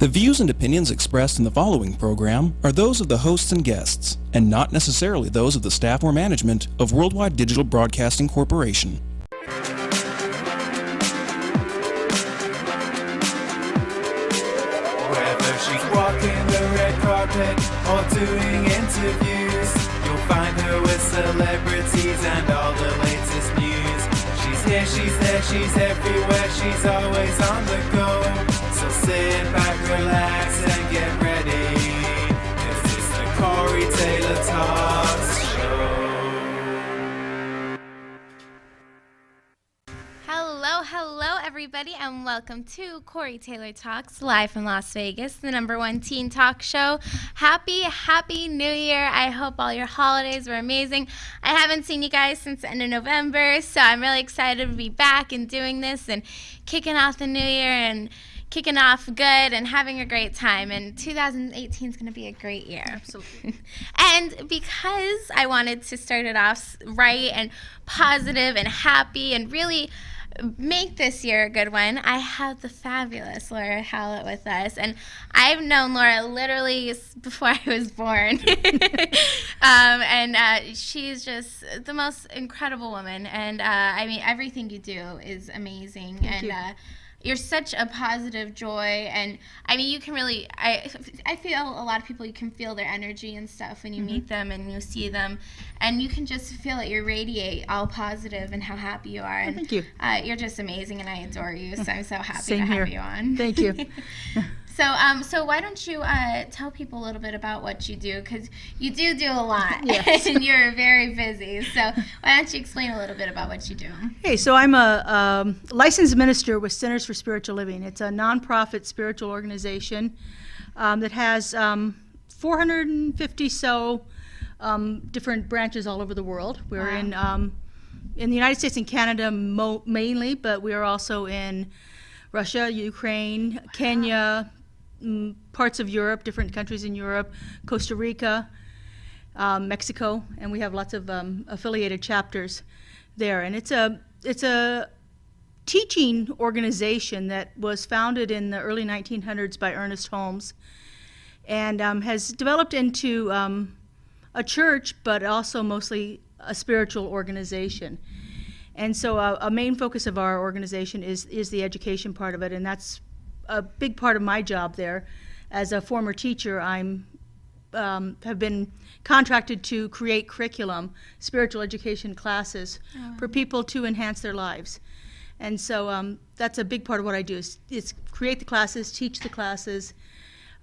The views and opinions expressed in the following program are those of the hosts and guests, and not necessarily those of the staff or management of Worldwide Digital Broadcasting Corporation. Whether she's walking the red carpet or doing interviews, you'll find her with celebrities and all the latest news. She's here, she's there, she's everywhere, she's always on the go. So sit back, relax, and get ready, 'cause it's the Corey Taylor Talks Show. Hello everybody, and welcome to Corey Taylor Talks, live from Las Vegas, the #1 teen talk show. Happy New Year. I hope all your holidays were amazing. I haven't seen you guys since the end of November, so I'm really excited to be back and doing this and kicking off the new year and kicking off good and having a great time. And 2018 is going to be a great year. Absolutely. And because I wanted to start it off right and positive and happy and really make this year a good one, I have the fabulous Laura Hallett with us. And I've known Laura literally before I was born. And she's just the most incredible woman. And I mean, everything you do is amazing. Thank you. You're such a positive joy, and I mean, you can really, I feel a lot of people, you can feel their energy and stuff when you meet them and you see them, and you can just feel that you radiate all positive and how happy you are. And thank you. You're just amazing, and I adore you, so I'm so happy Same to have here. you on. Thank you. So why don't you tell people a little bit about what you do, because you do a lot, Yes. and you're very busy. So why don't you explain a little bit about what you do? Hey, so I'm a licensed minister with Centers for Spiritual Living. It's a nonprofit spiritual organization that has 450 different branches all over the world. We're Wow. in the United States and Canada mainly, but we are also in Russia, Ukraine, Kenya, parts of Europe, different countries in Europe, Costa Rica, Mexico, and we have lots of affiliated chapters there. And it's a teaching organization that was founded in the early 1900s by Ernest Holmes, and has developed into a church, but also mostly a spiritual organization. And so a main focus of our organization is the education part of it, and that's a big part of my job there. As a former teacher, I'm have been contracted to create curriculum, spiritual education classes for people to enhance their lives. And so that's a big part of what I do is create the classes, teach the classes.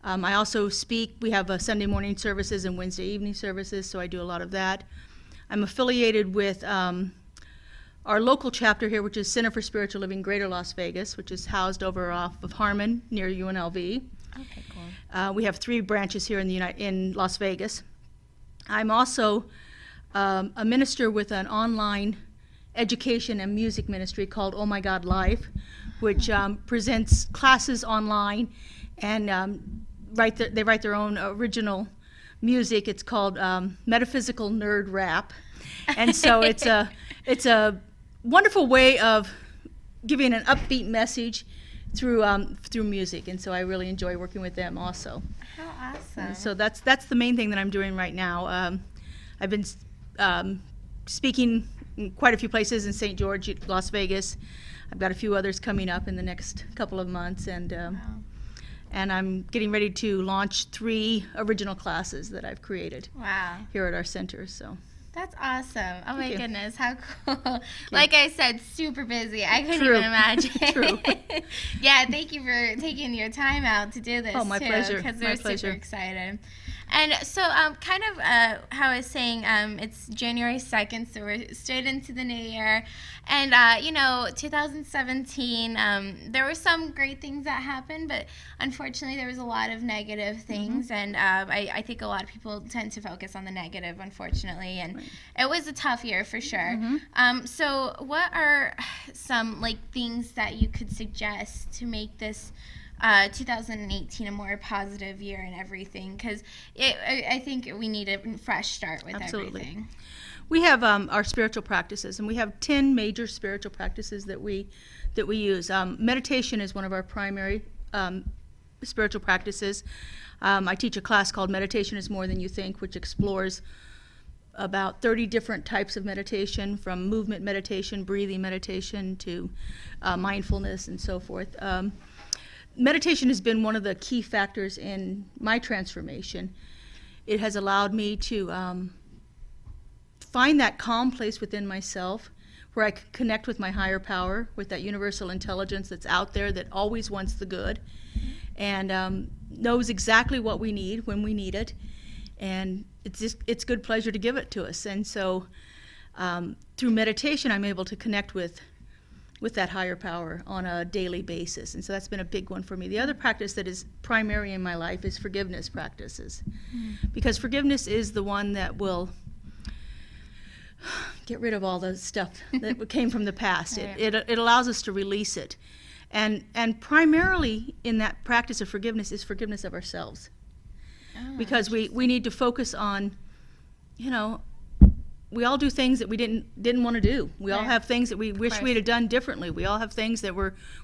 I also speak. We have Sunday morning services and Wednesday evening services, so I do a lot of that. I'm affiliated with our local chapter here, which is Center for Spiritual Living Greater Las Vegas, which is housed over off of Harmon near UNLV. Okay, cool. We have 3 branches here in Las Vegas. I'm also a minister with an online education and music ministry called Oh My God Live, which presents classes online, and they write their own original music. It's called Metaphysical Nerd Rap, and so it's a wonderful way of giving an upbeat message through music, and so I really enjoy working with them also. How awesome. And so that's the main thing that I'm doing right now. I've been speaking in quite a few places in St. George, Las Vegas. I've got a few others coming up in the next couple of months, and I'm getting ready to launch 3 original classes that I've created Wow. here at our center. So. That's awesome. Oh my you. goodness, how cool. Like I said, super busy. I couldn't True. even imagine. True. Yeah, thank you for taking your time out to do this. Oh, my too, pleasure. Because My we're pleasure. super excited. And so kind of how I was saying, it's January 2nd, so we're straight into the new year. And, 2017, there were some great things that happened, but unfortunately there was a lot of negative things. And I think a lot of people tend to focus on the negative, unfortunately. And it was a tough year for sure. So what are some things that you could suggest to make this 2018 a more positive year and everything? Because I think we need a fresh start with Absolutely. everything. We have our spiritual practices, and we have 10 major spiritual practices that we use. Meditation is one of our primary spiritual practices. I teach a class called Meditation is More Than You Think, which explores about 30 different types of meditation, from movement meditation, breathing meditation, to mindfulness and so forth. Meditation has been one of the key factors in my transformation. It has allowed me to find that calm place within myself where I can connect with my higher power, with that universal intelligence that's out there that always wants the good and knows exactly what we need when we need it. And it's good pleasure to give it to us. And so through meditation, I'm able to connect with that higher power on a daily basis. And so that's been a big one for me. The other practice that is primary in my life is forgiveness practices. Because forgiveness is the one that will get rid of all the stuff that came from the past. It allows us to release it. And primarily in that practice of forgiveness is forgiveness of ourselves. Because we need to focus on, we all do things that we didn't want to do. We all have things that we wish we had done differently. We all have things that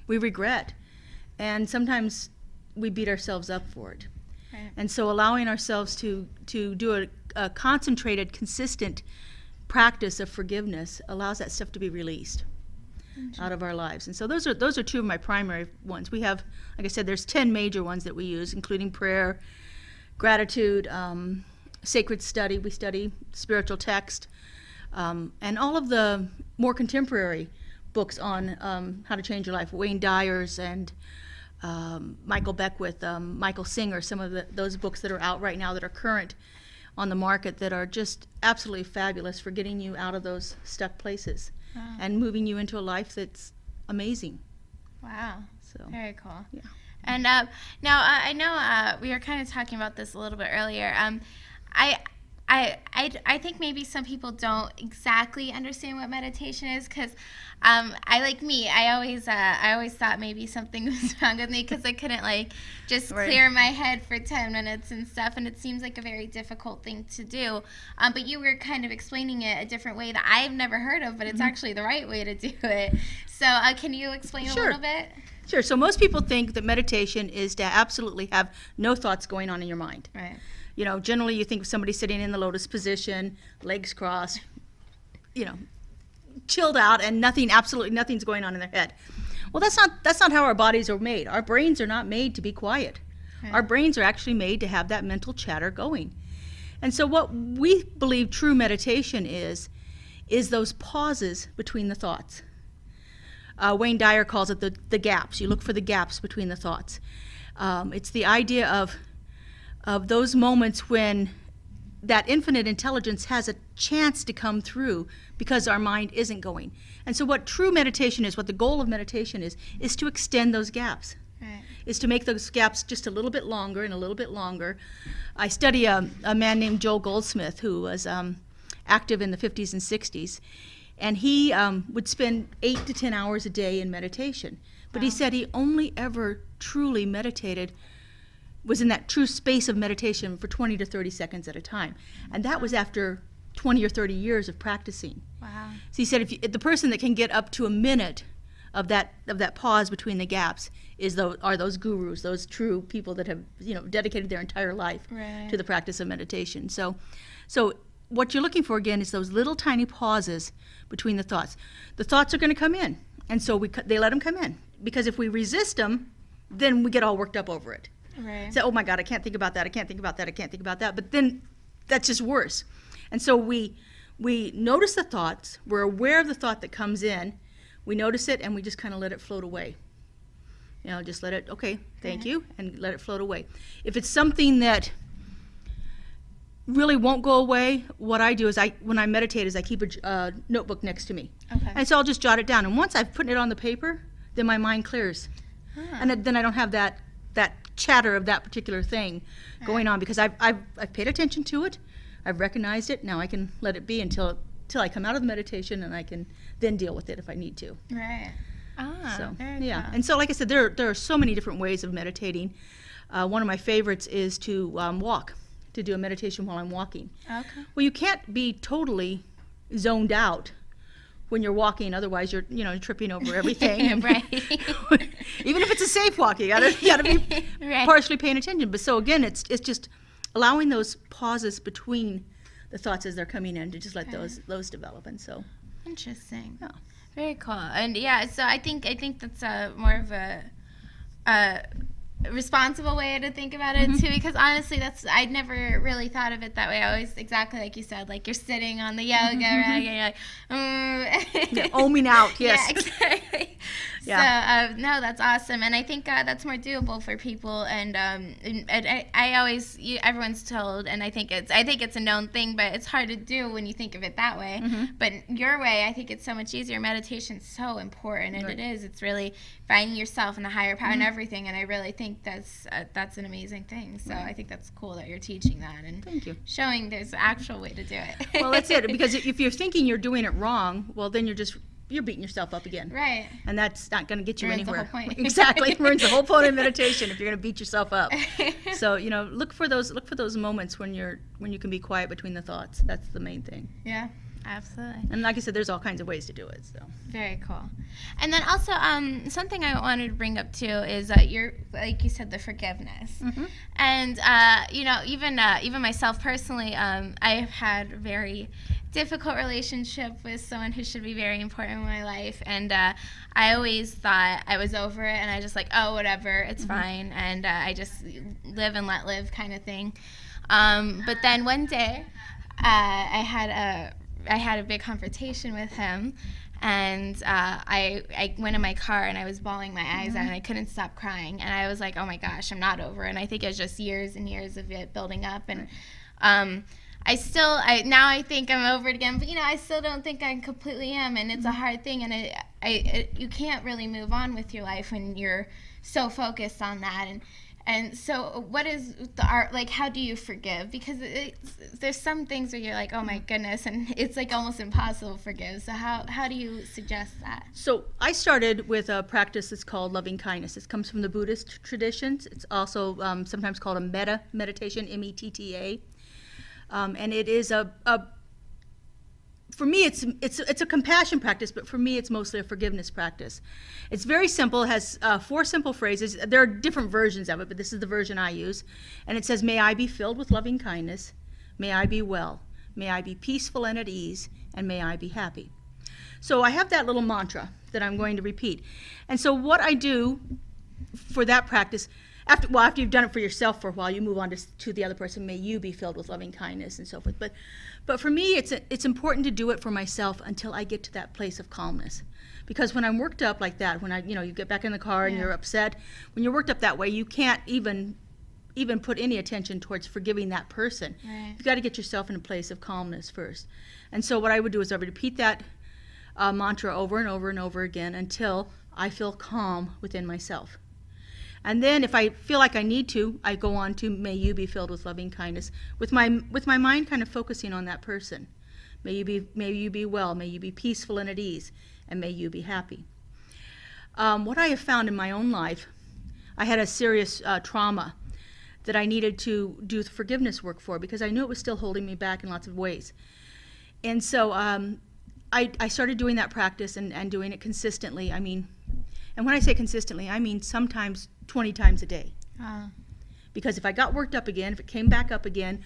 we regret. And sometimes we beat ourselves up for it. Right. And so allowing ourselves to do a concentrated, consistent practice of forgiveness allows that stuff to be released out of our lives. And so those are two of my primary ones. We have, like I said, there's 10 major ones that we use, including prayer, gratitude, sacred study. We study spiritual text, and all of the more contemporary books on how to change your life. Wayne Dyer's and Michael Beckwith, Michael Singer, some of those books that are out right now that are current on the market that are just absolutely fabulous for getting you out of those stuck places and moving you into a life that's amazing. Wow. So very cool. Yeah. And now I know we were kind of talking about this a little bit earlier. I think maybe some people don't exactly understand what meditation is, because I always thought maybe something was wrong with me because I couldn't just clear my head for 10 minutes and stuff, and it seems like a very difficult thing to do. But you were kind of explaining it a different way that I've never heard of, but it's actually the right way to do it. So can you explain a little bit? Sure. So most people think that meditation is to absolutely have no thoughts going on in your mind. Right. Generally you think of somebody sitting in the lotus position, legs crossed, chilled out, and absolutely nothing's going on in their head. Well, that's not how our bodies are made. Our brains are not made to be quiet. Right. Our brains are actually made to have that mental chatter going. And so what we believe true meditation is those pauses between the thoughts. Wayne Dyer calls it the gaps. You look for the gaps between the thoughts. It's the idea of those moments when that infinite intelligence has a chance to come through because our mind isn't going. And so what true meditation is, what the goal of meditation is to extend those gaps. Right. Is to make those gaps just a little bit longer and a little bit longer. I study a man named Joel Goldsmith who was active in the 50s and 60s. And he would spend 8 to 10 hours a day in meditation. But he said he only ever truly meditated, was in that true space of meditation for 20 to 30 seconds at a time. And that was after 20 or 30 years of practicing. Wow. So he said if the person that can get up to a minute of that pause between the gaps are those gurus, those true people that have dedicated their entire life to the practice of meditation. So what you're looking for, again, is those little tiny pauses between the thoughts. The thoughts are going to come in, and so they let them come in. Because if we resist them, then we get all worked up over it. Right. Say, oh my God, I can't think about that, I can't think about that, I can't think about that. But then that's just worse. And so we notice the thoughts, we're aware of the thought that comes in, we notice it, and we just kind of let it float away. Just let it, okay, thank you, and let it float away. If it's something that really won't go away, what I do is when I meditate I keep a notebook next to me. Okay. And so I'll just jot it down. And once I've put it on the paper, then my mind clears. And then I don't have that chatter of that particular thing going on, because I've paid attention to it, I've recognized it, now I can let it be until I come out of the meditation, and I can then deal with it if I need to. Right. Very cool. And so like I said, there are so many different ways of meditating. One of my favorites is to walk, to do a meditation while I'm walking. Okay. Well, you can't be totally zoned out when you're walking. Otherwise, you're tripping over everything. Right. Even if it's a safe walk, you gotta be Right. partially paying attention. But so again, it's just allowing those pauses between the thoughts as they're coming in to just let those develop. And so Interesting. yeah. Very cool. And yeah, so I think that's more of a responsible way to think about it too, because honestly I'd never really thought of it that way. I always, exactly like you said, like you're sitting on the yoga rag and you're like Yeah, oming out, yes. Yeah, exactly. Yeah. So no, that's awesome, and I think that's more doable for people. And I always, everyone's told, and I think it's a known thing, but it's hard to do when you think of it that way. But your way, I think it's so much easier. Meditation's so important, and Right. it is. It's really finding yourself and the higher power and everything. And I really think that's an amazing thing. So I think that's cool that you're teaching that and Thank you. showing there's an actual way to do it. Well, that's it. Because if you're thinking you're doing it wrong, well, then you're beating yourself up again. Right. And that's not going to get you Ruins the anywhere. whole point. Exactly. It ruins the whole point of meditation if you're going to beat yourself up. So, look for those moments when you can be quiet between the thoughts. That's the main thing. Yeah, absolutely. And like I said, there's all kinds of ways to do it. So. Very cool. And then also, something I wanted to bring up too is you're, like you said, the forgiveness. And even myself personally, I have had a very difficult relationship with someone who should be very important in my life, and I always thought I was over it, and I just like, oh, whatever, it's fine, and I just live and let live kind of thing. But then one day, I had a big confrontation with him, and I went in my car and I was bawling my eyes out and I couldn't stop crying, and I was like, oh my gosh, I'm not over it. And I think it was just years and years of it building up, and now I think I'm over it again, but I still don't think I completely am, and it's a hard thing, and you can't really move on with your life when you're so focused on that. And so what is the art, like, how do you forgive? Because there's some things where you're like, oh my goodness, and it's like almost impossible to forgive. So how do you suggest that? So I started with a practice that's called loving kindness. It comes from the Buddhist traditions. It's also sometimes called a metta meditation, METTA. And it is for me, it's a compassion practice, but for me, it's mostly a forgiveness practice. It's very simple. It has 4 simple phrases. There are different versions of it, but this is the version I use. And it says, may I be filled with loving kindness, may I be well, may I be peaceful and at ease, and may I be happy. So I have that little mantra that I'm going to repeat. And so what I do for that practice, after you've done it for yourself for a while, you move on to the other person. May you be filled with loving kindness and so forth. But for me, it's important to do it for myself until I get to that place of calmness. Because when I'm worked up like that, when you get back in the car and you're upset, when you're worked up that way, you can't even put any attention towards forgiving that person. Right. You've got to get yourself in a place of calmness first. And so what I would do is I would repeat that mantra over and over and over again until I feel calm within myself. And then if I feel like I need to, I go on to may you be filled with loving kindness, with my mind kind of focusing on that person. May you be well, may you be peaceful and at ease, and may you be happy. What I have found in my own life, I had a serious trauma that I needed to do the forgiveness work for, because I knew it was still holding me back in lots of ways. And so I started doing that practice and doing it consistently. And when I say consistently, I mean sometimes 20 times a day. Because if I got worked up again, if it came back up again,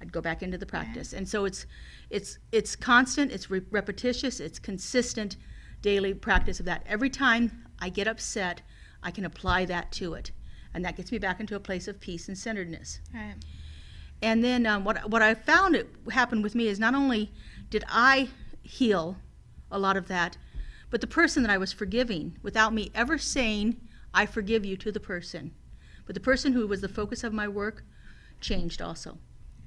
I'd go back into the practice. And so it's constant, it's repetitious, it's consistent daily practice of that. Every time I get upset, I can apply that to it. And that gets me back into a place of peace and centeredness. Right. And then what I found happened with me is not only did I heal a lot of that, but the person that I was forgiving, without me ever saying, I forgive you to the person, but the person who was the focus of my work changed also.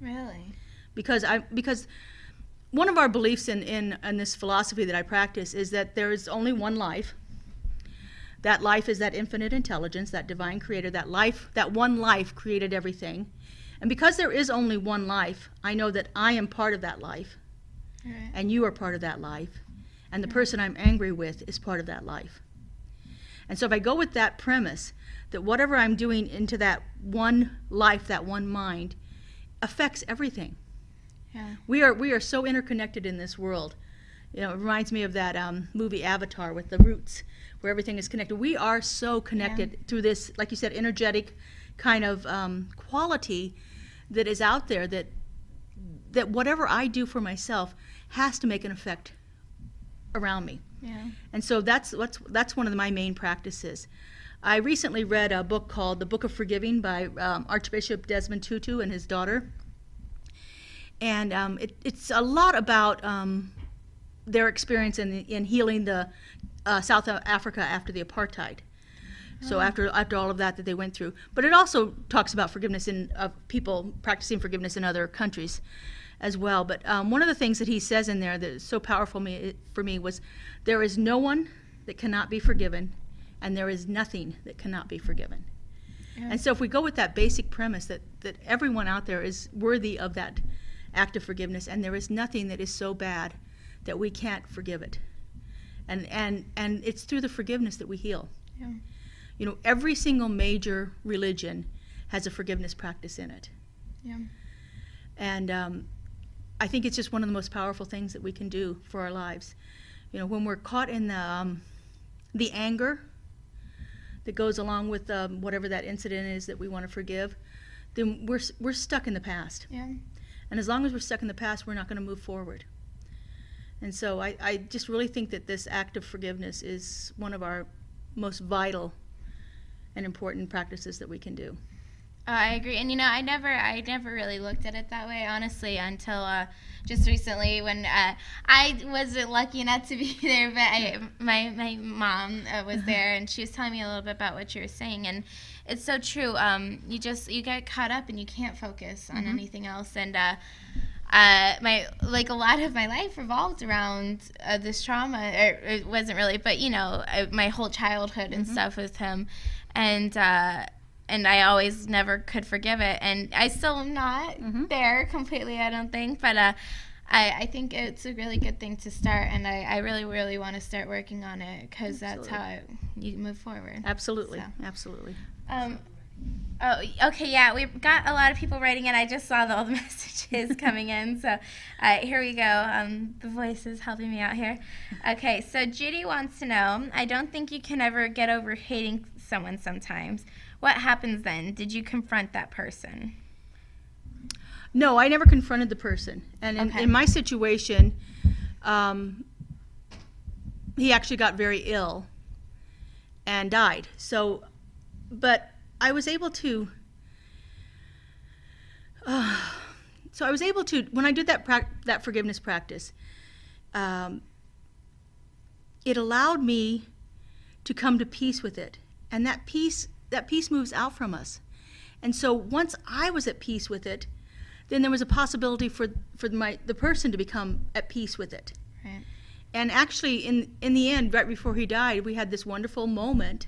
Really? Because one of our beliefs in this philosophy that I practice is that there is only one life. That life is that infinite intelligence, that divine creator, that one life created everything. And because there is only one life, I know that I am part of that life, Right. and you are part of that life, and the person I'm angry with is part of that life. And so if I go with that premise, that whatever I'm doing into that one life, that one mind, affects everything. Yeah. We are so interconnected in this world. You know, it reminds me of that movie Avatar with the roots, where everything is connected. We are so connected through this, like you said, energetic kind of quality that is out there, that whatever I do for myself has to make an effect around me. Yeah. And so that's one of my main practices. I recently read a book called The Book of Forgiving by Archbishop Desmond Tutu and his daughter. And it's a lot about their experience in healing the South Africa after the apartheid. So after all of that they went through. But it also talks about forgiveness of people practicing forgiveness in other countries as well. But one of the things that he says in there that is so powerful for me was, there is no one that cannot be forgiven, and there is nothing that cannot be forgiven. Yeah. And so if we go with that basic premise that everyone out there is worthy of that act of forgiveness, and there is nothing that is so bad that we can't forgive it. And it's through the forgiveness that we heal. Yeah. You know, every single major religion has a forgiveness practice in it. Yeah. And I think it's just one of the most powerful things that we can do for our lives. You know, when we're caught in the anger that goes along with whatever that incident is that we want to forgive, then we're stuck in the past. Yeah. And as long as we're stuck in the past, we're not going to move forward. And so I just really think that this act of forgiveness is one of our most vital and important practices that we can do. I agree, and I never really looked at it that way, honestly, until just recently when I wasn't lucky enough to be there, but my mom was there, and she was telling me a little bit about what you were saying, and it's so true. You get caught up and you can't focus on anything else, and a lot of my life revolved around this trauma, or it wasn't really, but my whole childhood and stuff with him, and I always never could forgive it, and I still am not there completely, I don't think, but I think it's a really good thing to start, and I really, really want to start working on it, because that's how you move forward. Absolutely, So. absolutely. Oh, okay, yeah, we've got a lot of people writing in. I just saw all the messages coming in, so here we go. The voice is helping me out here. Okay, so Judy wants to know, I don't think you can ever get over hating someone sometimes. What happens then? Did you confront that person? No, I never confronted the person. And in my situation, he actually got very ill and died. So, but I was able to, when I did that forgiveness practice, it allowed me to come to peace with it. And that peace moves out from us. And so once I was at peace with it, then there was a possibility for the person to become at peace with it. Right. And actually, in the end, right before he died, we had this wonderful moment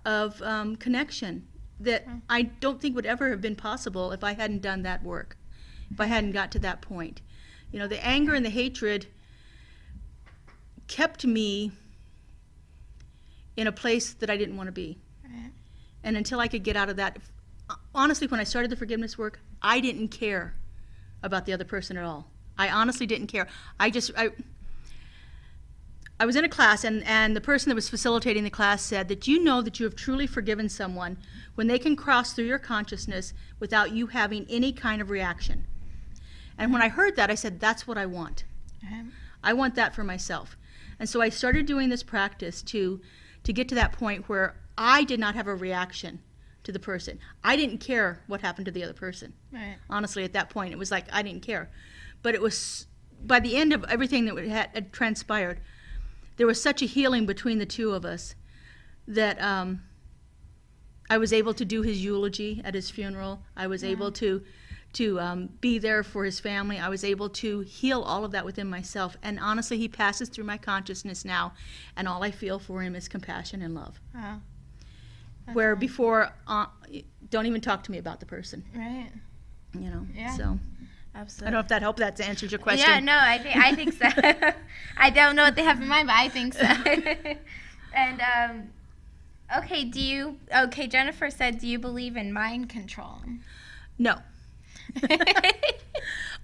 of connection that I don't think would ever have been possible if I hadn't done that work, if I hadn't got to that point. The anger and the hatred kept me in a place that I didn't want to be. Right. And until I could get out of that, honestly, when I started the forgiveness work, I didn't care about the other person at all. I honestly didn't care. I was in a class, and the person that was facilitating the class said that you know that you have truly forgiven someone when they can cross through your consciousness without you having any kind of reaction. And when I heard that, I said, that's what I want. I want that for myself. And so I started doing this practice to get to that point where I did not have a reaction to the person. I didn't care what happened to the other person. Right. Honestly, at that point, it was like I didn't care. But it was, by the end of everything that had transpired, there was such a healing between the two of us that I was able to do his eulogy at his funeral. I was able to be there for his family. I was able to heal all of that within myself. And honestly, he passes through my consciousness now, and all I feel for him is compassion and love. Wow. Where before, don't even talk to me about the person. Right. Yeah. So Absolutely. I don't know if that helped. That answers your question. Yeah, no, I think so. I don't know what they have in mind, but I think so. And okay, Jennifer said, do you believe in mind control? No.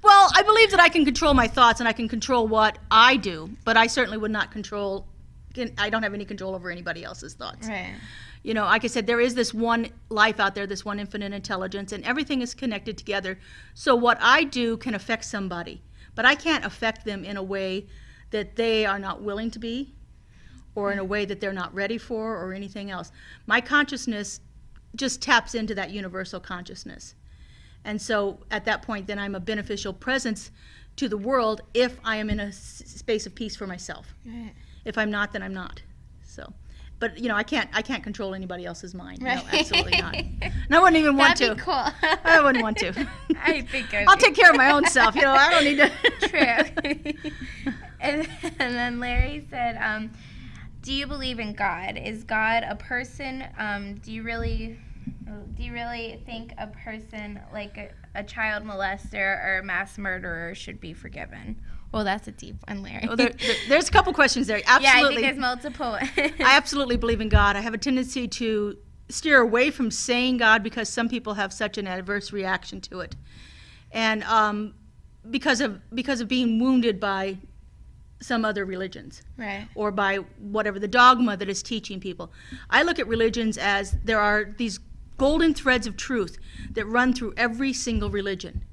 Well, I believe that I can control my thoughts and I can control what I do, but I certainly would not control, I don't have any control over anybody else's thoughts. Right. You know, like I said, there is this one life out there, this one infinite intelligence, and everything is connected together. So what I do can affect somebody, but I can't affect them in a way that they are not willing to be, or in a way that they're not ready for, or anything else. My consciousness just taps into that universal consciousness. And so at that point, then I'm a beneficial presence to the world if I am in a space of peace for myself. Right. If I'm not, then I'm not. So. But you know, I can't control anybody else's mind. Right. No, absolutely not. And I wouldn't even want That'd to. be cool. I wouldn't want to. I think I'll take care of my own self. You know, I don't need to. True. and then Larry said, "Do you believe in God? Is God a person? Do you really think a person like a child molester or a mass murderer should be forgiven?" Well, that's a deep one, Larry. Well, there's a couple questions there. Absolutely. Yeah, I think there's multiple. I absolutely believe in God. I have a tendency to steer away from saying God because some people have such an adverse reaction to it, and because of being wounded by some other religions, Right. or by whatever the dogma that is teaching people. I look at religions as there are these golden threads of truth that run through every single religion.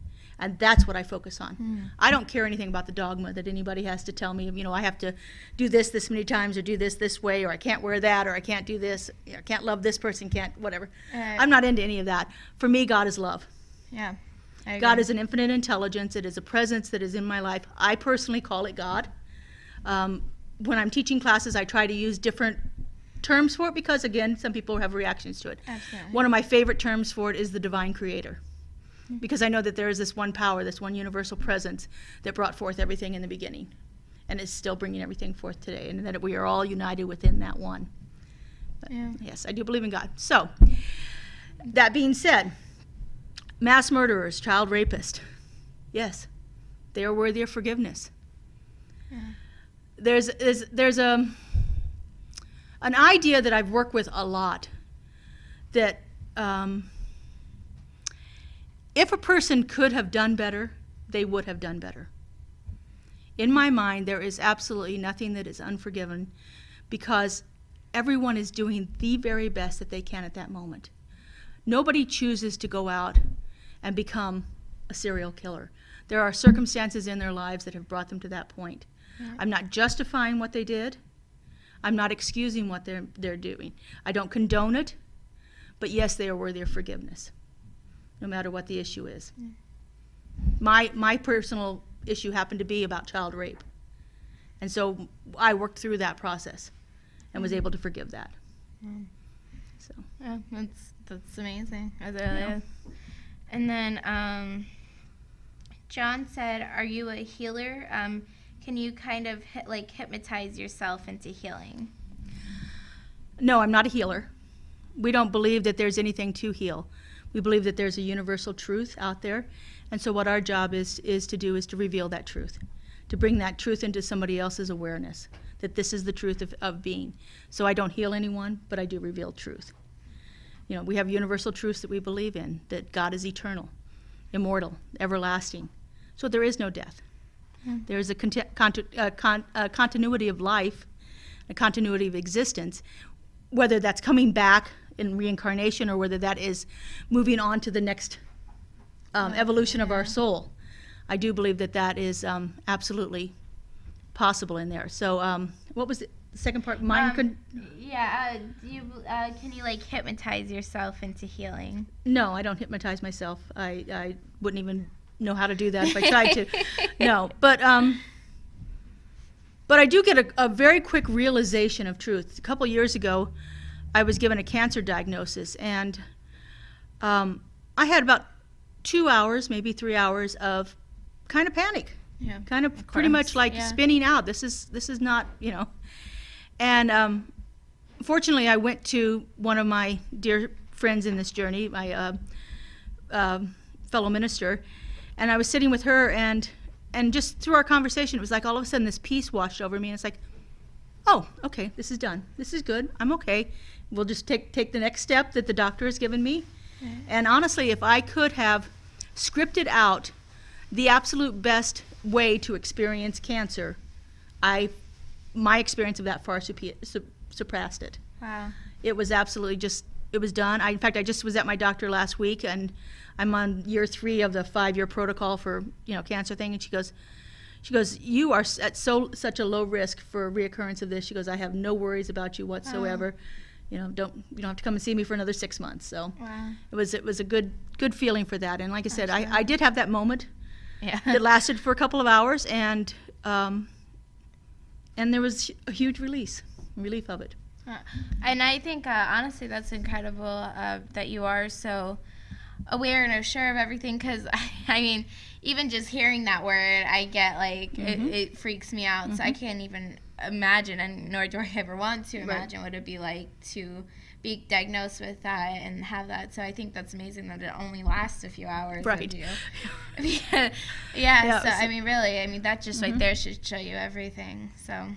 And that's what I focus on. I don't care anything about the dogma that anybody has to tell me, you know, I have to do this many times, or do this way, or I can't wear that, or I can't do this, you know, I can't love this person, can't, whatever. I'm not into any of that. For me, God is love. Yeah. I agree. God is an infinite intelligence. It is a presence that is in my life. I personally call it God. When I'm teaching classes, I try to use different terms for it because, again, some people have reactions to it. Absolutely. One of my favorite terms for it is the divine creator. Because I know that there is this one power, this one universal presence that brought forth everything in the beginning and is still bringing everything forth today, and that we are all united within that one. But, Yeah. yes, I do believe in God. So, that being said, mass murderers, child rapists, yes, they are worthy of forgiveness. Yeah. There's an idea that I've worked with a lot that if a person could have done better, they would have done better. In my mind, there is absolutely nothing that is unforgiven because everyone is doing the very best that they can at that moment. Nobody chooses to go out and become a serial killer. There are circumstances in their lives that have brought them to that point. Yeah. I'm not justifying what they did. I'm not excusing what they're doing. I don't condone it, but yes, they are worthy of forgiveness, no matter what the issue is. My personal issue happened to be about child rape. And so I worked through that process and was able to forgive that. So. Yeah, that's amazing. It really is. And then John said, "Are you a healer? Can you kind of hypnotize yourself into healing?" No, I'm not a healer. We don't believe that there's anything to heal. We believe that there's a universal truth out there. And so what our job is to do is to reveal that truth, to bring that truth into somebody else's awareness, that this is the truth of being. So I don't heal anyone, but I do reveal truth. You know, we have universal truths that we believe in, that God is eternal, immortal, everlasting. So there is no death. There is a continuity of life, a continuity of existence, whether that's coming back in reincarnation or whether that is moving on to the next evolution of our soul. I do believe that that is absolutely possible in there. So what was the second part? Can you hypnotize yourself into healing? No, I don't hypnotize myself. I wouldn't even know how to do that if I tried to. No, but I do get a very quick realization of truth. A couple years ago, I was given a cancer diagnosis, and I had about 2 hours, maybe 3 hours of kind of panic, kind of pretty much spinning out. This is not, you know. And fortunately, I went to one of my dear friends in this journey, my fellow minister, and I was sitting with her, and just through our conversation, it was like all of a sudden this peace washed over me, and it's like, oh, okay, this is done. This is good. I'm okay. We'll just take the next step that the doctor has given me. And honestly, if I could have scripted out the absolute best way to experience cancer, my experience of that far surpassed it. Wow. It was absolutely just, it was done. In fact, I just was at my doctor last week, and I'm on year 3 of the 5-year protocol for, cancer thing, and she goes, you are at such a low risk for reoccurrence of this. She goes, I have no worries about you whatsoever. You don't have to come and see me for another 6 months. So Wow. it was a good feeling for that. And like I said, I did have that moment Yeah. that lasted for a couple of hours, and there was a huge relief of it. And I think, honestly, that's incredible that you are so aware and sure of everything, because, I mean, even just hearing that word, I get, like, it freaks me out. So I can't even imagine, and nor do I ever want to imagine what it'd be like to be diagnosed with that and have that. So I think that's amazing that it only lasts a few hours. Right. Yeah, so, I mean, really, I mean, that just right there should show you everything. So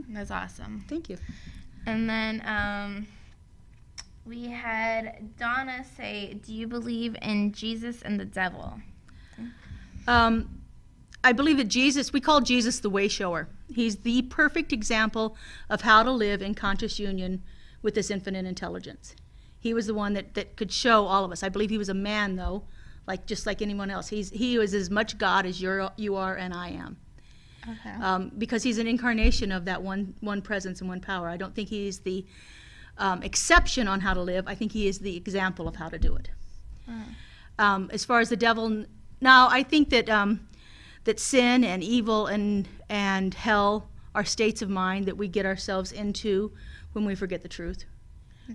that's awesome. Thank you. And then we had Donna say, do you believe in Jesus and the devil? I believe that we call Jesus the way shower. He's the perfect example of how to live in conscious union with this infinite intelligence. He was the one that could show all of us. I believe he was a man, though, just like anyone else. He was as much God as you are and I am. Okay. Because he's an incarnation of that one presence and one power. I don't think he's the exception on how to live. I think he is the example of how to do it. As far as the devil, now I think that that sin and evil and hell are states of mind that we get ourselves into when we forget the truth.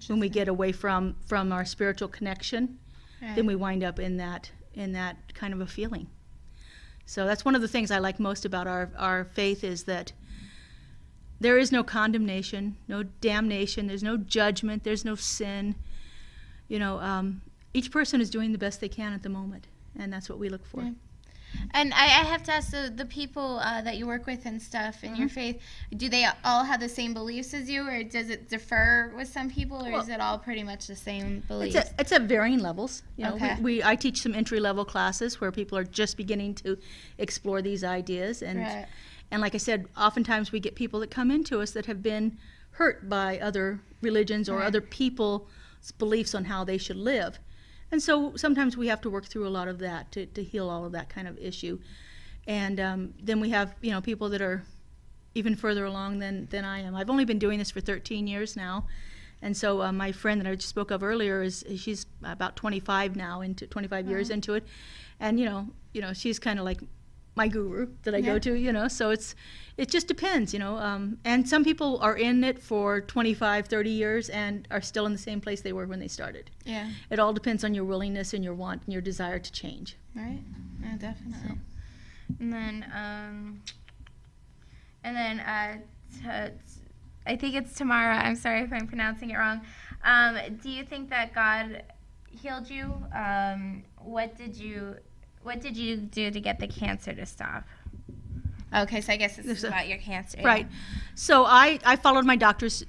When we get away from our spiritual connection, then we wind up in that kind of a feeling. So that's one of the things I like most about our faith, is that there is no condemnation, no damnation, there's no judgment, there's no sin. Each person is doing the best they can at the moment, and that's what we look for. Yeah. And I have to ask, so the people that you work with and stuff in your faith, do they all have the same beliefs as you, or does it differ with some people, or is it all pretty much the same beliefs? It's at varying levels. Okay. I teach some entry-level classes where people are just beginning to explore these ideas, and like I said, oftentimes we get people that come into us that have been hurt by other religions or other people's beliefs on how they should live. And so sometimes we have to work through a lot of that to heal all of that kind of issue. And then we have, people that are even further along than I am. I've only been doing this for 13 years now. And so my friend that I just spoke of earlier, she's about 25 now, 25 years into it. And, she's kind of like my guru that I go to, so it just depends, and some people are in it for 25, 30 years and are still in the same place they were when they started. Yeah. It all depends on your willingness and your want and your desire to change. Right. Yeah, definitely. So. And then I think it's Tamara. I'm sorry if I'm pronouncing it wrong. Do you think that God healed you? What did you do to get the cancer to stop? Okay, so I guess this is about your cancer. Right. So I followed my doctor's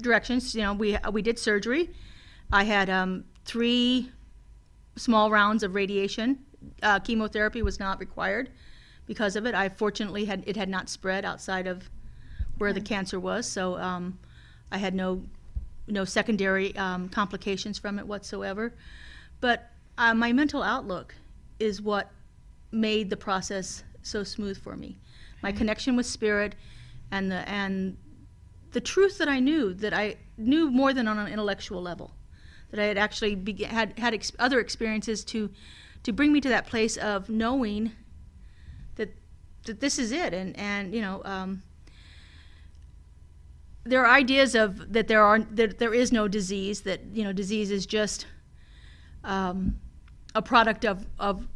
directions. We did surgery. I had 3 small rounds of radiation. Chemotherapy was not required because of it. Fortunately it had not spread outside of where the cancer was, so I had no secondary complications from it whatsoever. But my mental outlook is what made the process so smooth for me. My connection with spirit and the truth that I knew more than on an intellectual level, that I had actually had other experiences to bring me to that place of knowing that this is it. And there are ideas of that there is no disease, that disease is just a product of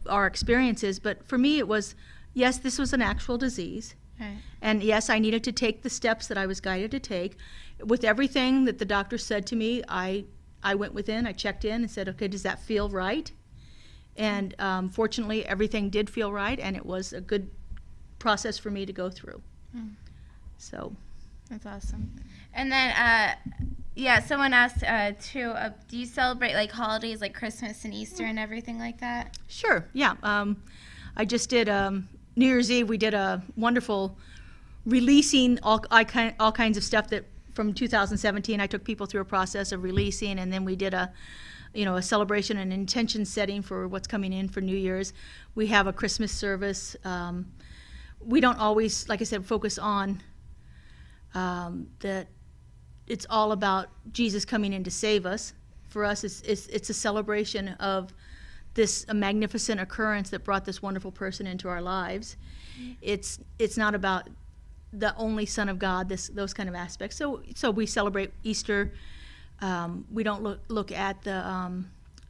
our experiences. But for me, it was, yes, this was an actual disease. Right. And yes, I needed to take the steps that I was guided to take. With everything that the doctor said to me, I went within, I checked in and said, okay, does that feel right? And fortunately, everything did feel right, and it was a good process for me to go through. So. That's awesome. And then, someone asked too, do you celebrate like holidays like Christmas and Easter and everything like that? Sure, yeah. I just did New Year's Eve. We did a wonderful releasing all kinds of stuff that from 2017. I took people through a process of releasing, and then we did a celebration and intention setting for what's coming in for New Year's. We have a Christmas service. We don't always, like I said, focus on that it's all about Jesus coming in to save us. For us, it's a celebration of this magnificent occurrence that brought this wonderful person into our lives. It's not about the only Son of God, those kind of aspects. So we celebrate Easter. We don't look at the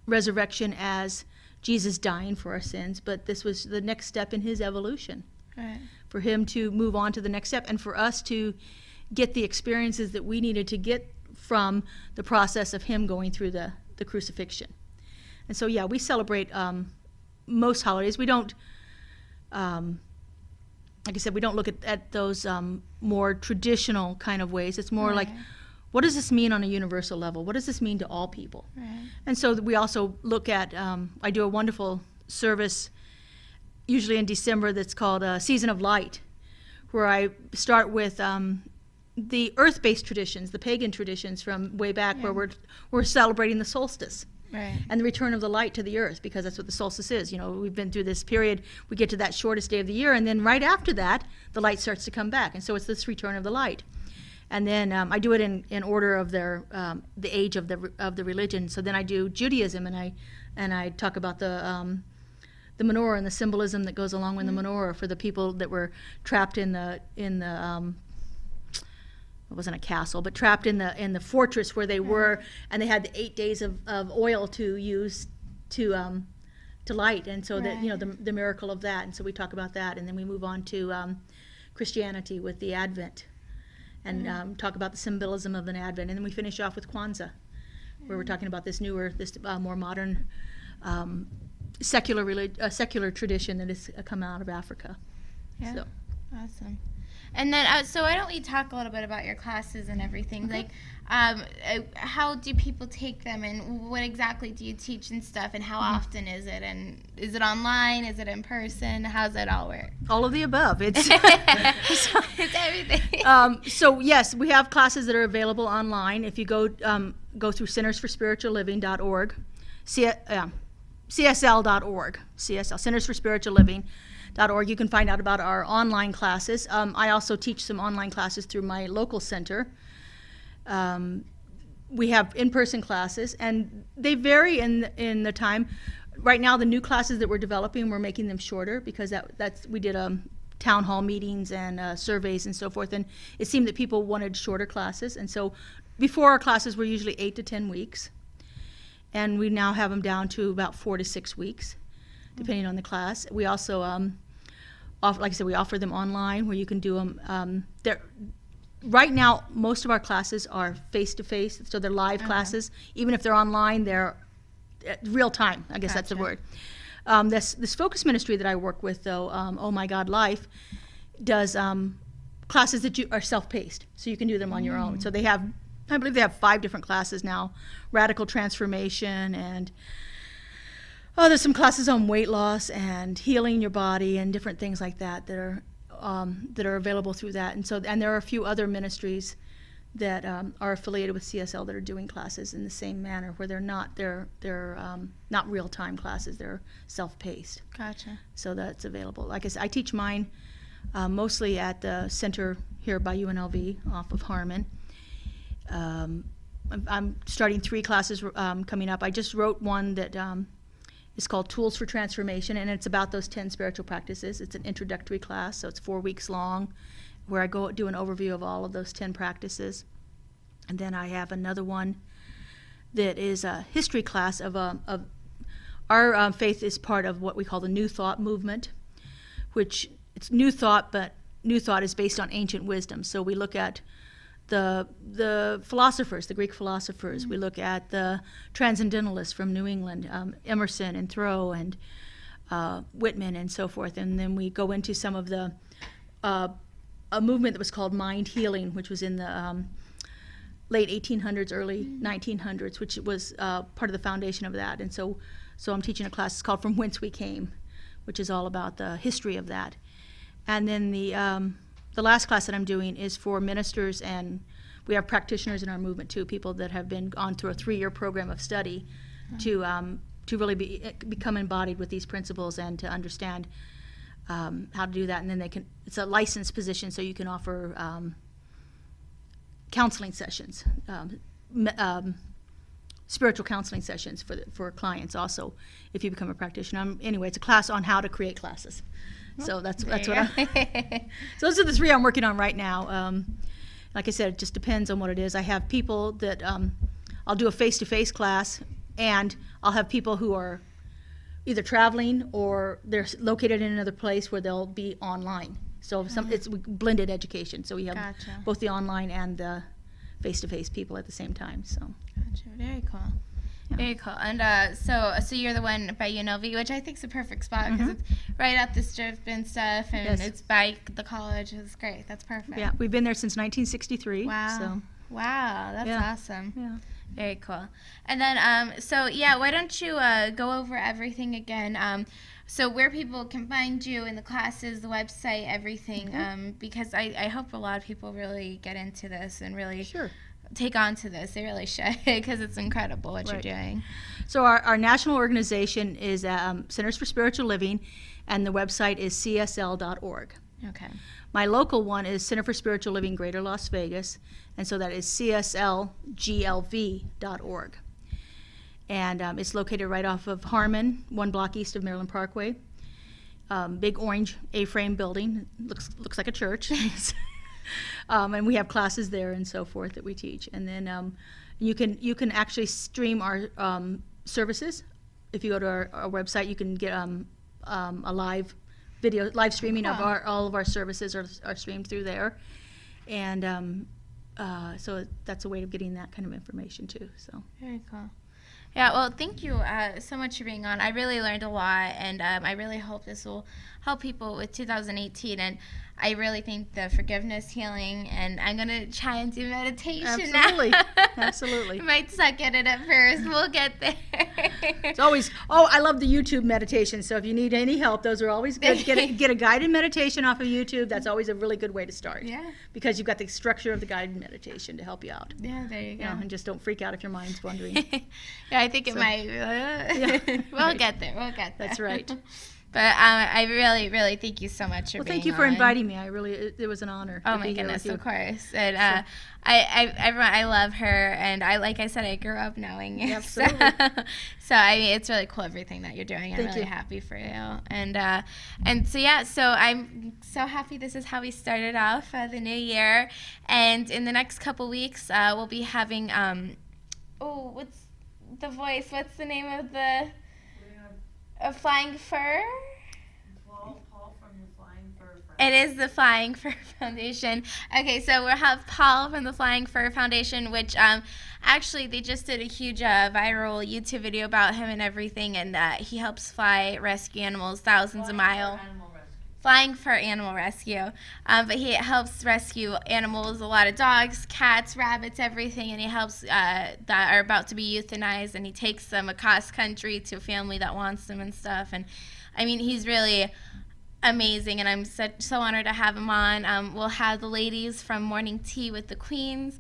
resurrection as Jesus dying for our sins, but this was the next step in his evolution. Right. For him to move on to the next step, and for us to get the experiences that we needed to get from the process of him going through the crucifixion. And so, yeah, we celebrate most holidays. We don't, like I said, we don't look at those more traditional kind of ways. It's more like, what does this mean on a universal level? What does this mean to all people? Right. And so we also look at, I do a wonderful service, usually in December, that's called Season of Light, where I start with the earth-based traditions, the pagan traditions from way back, where we're celebrating the solstice. Right. And the return of the light to the earth, because that's what the solstice is. We've been through this period, we get to that shortest day of the year, and then right after that, the light starts to come back. And so it's this return of the light. And then I do it in order of their the age of the religion. So then I do Judaism, and I talk about the menorah and the symbolism that goes along with the menorah for the people that were trapped in the it wasn't a castle, but trapped in the fortress where they were, and they had the 8 days of oil to use to light, and so that the miracle of that. And so we talk about that, and then we move on to Christianity with the Advent, and talk about the symbolism of an Advent, and then we finish off with Kwanzaa, where we're talking about this newer, more modern secular tradition that has come out of Africa. Yeah. So. Awesome. And then, so why don't we talk a little bit about your classes and everything? Okay. Like, how do people take them, and what exactly do you teach and stuff, and how often is it? And is it online? Is it in person? How's it all work? All of the above. It's It's everything. So yes, we have classes that are available online. If you go through centersforspiritualliving.org, CSL.org, CSL, Centers for Spiritual Living.org, you can find out about our online classes. I also teach some online classes through my local center. We have in-person classes, and they vary in the time. Right now, the new classes that we're developing, we're making them shorter, because we did town hall meetings and surveys and so forth, and it seemed that people wanted shorter classes. And so before, our classes were usually 8 to 10 weeks, and we now have them down to about 4 to 6 weeks, depending on the class. We also, like I said, we offer them online, where you can do them. Right now, most of our classes are face-to-face, so they're live classes. Even if they're online, they're real time. I guess that's the word. This focus ministry that I work with, though, Oh My God Life, does classes that are self-paced, so you can do them on your own. So I believe they have 5 different classes now: radical transformation, and there's some classes on weight loss and healing your body and different things like that that are available through that. And there are a few other ministries that are affiliated with CSL that are doing classes in the same manner, where they're not real-time classes; they're self-paced. Gotcha. So that's available. Like I said, I teach mine mostly at the center here by UNLV off of Harmon. I'm starting 3 classes coming up. I just wrote one that is called Tools for Transformation, and it's about those 10 spiritual practices. It's an introductory class, so it's 4 weeks long, where I go do an overview of all of those 10 practices. And then I have another one that is a history class of our faith is part of what we call the New Thought movement, which it's New Thought, but New Thought is based on ancient wisdom. So we look at the philosophers, the Greek philosophers. We look at the transcendentalists from New England, Emerson and Thoreau and Whitman and so forth. And then we go into some of the a movement that was called mind healing, which was in the late 1800s, early 1900s, which was part of the foundation of that. And so I'm teaching a class. It's called From Whence We Came, which is all about the history of that. And then the last class that I'm doing is for ministers, and we have practitioners in our movement too, people that have been on through a 3-year program of study to really become embodied with these principles and to understand how to do that. And then it's a licensed position, so you can offer counseling sessions, spiritual counseling sessions for clients also, if you become a practitioner. Anyway, it's a class on how to create classes. So that's what so those are the 3 I'm working on right now. Like I said, it just depends on what it is. I have people that I'll do a face-to-face class, and I'll have people who are either traveling or they're located in another place where they'll be online. So it's blended education. So we have both the online and the face-to-face people at the same time. So Gotcha. Very cool. Yeah. Very cool. And so you're the one by UNLV, which I think is a perfect spot because it's right up the strip and stuff, and it's by the college. It's great. That's perfect. Yeah, we've been there since 1963. Wow. So. Wow, that's awesome. Yeah. Very cool. And then, why don't you go over everything again? So where people can find you in the classes, the website, everything, because I hope a lot of people really get into this and really take on to this. They really should, because it's incredible what you're doing. So our national organization is Centers for Spiritual Living, and the website is csl.org. Okay. My local one is Center for Spiritual Living Greater Las Vegas, and so that is cslglv.org. And it's located right off of Harmon, 1 block east of Maryland Parkway. Big orange A-frame building, looks like a church. And we have classes there and so forth that we teach. And then you can actually stream our services. If you go to our website, you can get a live streaming of all of our services are streamed through there. And so that's a way of getting that kind of information too. So very cool. Yeah, well, thank you so much for being on. I really learned a lot, and I really hope this will help people with 2018. And I really think the forgiveness, healing, and I'm going to try and do meditation now. Absolutely. I might suck at it at first. We'll get there. It's always, I love the YouTube meditation. So if you need any help, those are always good. Get a guided meditation off of YouTube. That's always a really good way to start. Yeah. Because you've got the structure of the guided meditation to help you out. Yeah, there you go. And just don't freak out if your mind's wandering. Yeah, I think it might. We'll get there. We'll get there. That's right. But I really, really thank you so much for being on. Well, thank you for inviting me. It was an honor. Oh my goodness, of course. And I love her, and like I said, I grew up knowing you. Absolutely. So I mean, it's really cool everything that you're doing. I'm really happy for you. And so I'm so happy this is how we started off the new year. And in the next couple weeks, we'll be having what's the voice? What's the name of the? A Flying Fur? Paul from the Flying Fur Foundation. It is the Flying Fur Foundation. Okay, so we'll have Paul from the Flying Fur Foundation, which actually they just did a huge viral YouTube video about him and everything, and he helps rescue animals thousands of miles. Flying Fur Animal Rescue. But he helps rescue animals, a lot of dogs, cats, rabbits, everything, and he helps that are about to be euthanized, and he takes them across country to a family that wants them and stuff. And I mean, he's really amazing, and I'm so honored to have him on. We'll have the ladies from Morning Tea with the Queens.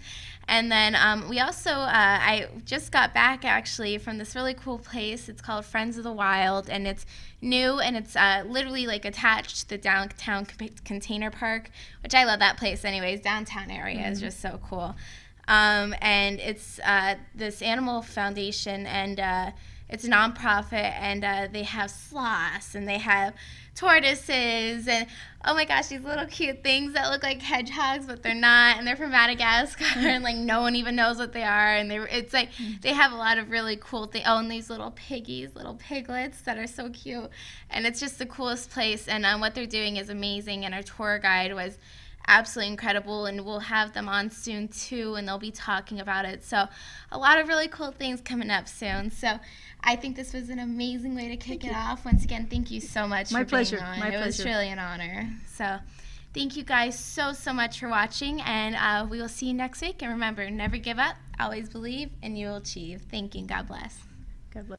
And then we also, I just got back actually from this really cool place. It's called Friends of the Wild, and it's new, and it's literally like attached to the downtown container park, which I love that place anyways. Downtown area is just so cool. And it's this animal foundation, and it's a nonprofit, and they have sloths, and they have tortoises, and oh my gosh, these little cute things that look like hedgehogs, but they're not, and they're from Madagascar, and like no one even knows what they are, and it's like they have a lot of really cool things. Oh, and these little piggies, little piglets that are so cute, and it's just the coolest place. And what they're doing is amazing, and our tour guide was absolutely incredible, and we'll have them on soon too, and they'll be talking about it. So a lot of really cool things coming up soon. So I think this was an amazing way to kick it off. Once again, thank you so much for being on. My pleasure. It was really an honor. So thank you guys so much for watching, and we will see you next week. And remember, never give up, always believe, and you will achieve. Thank you. God bless. God bless.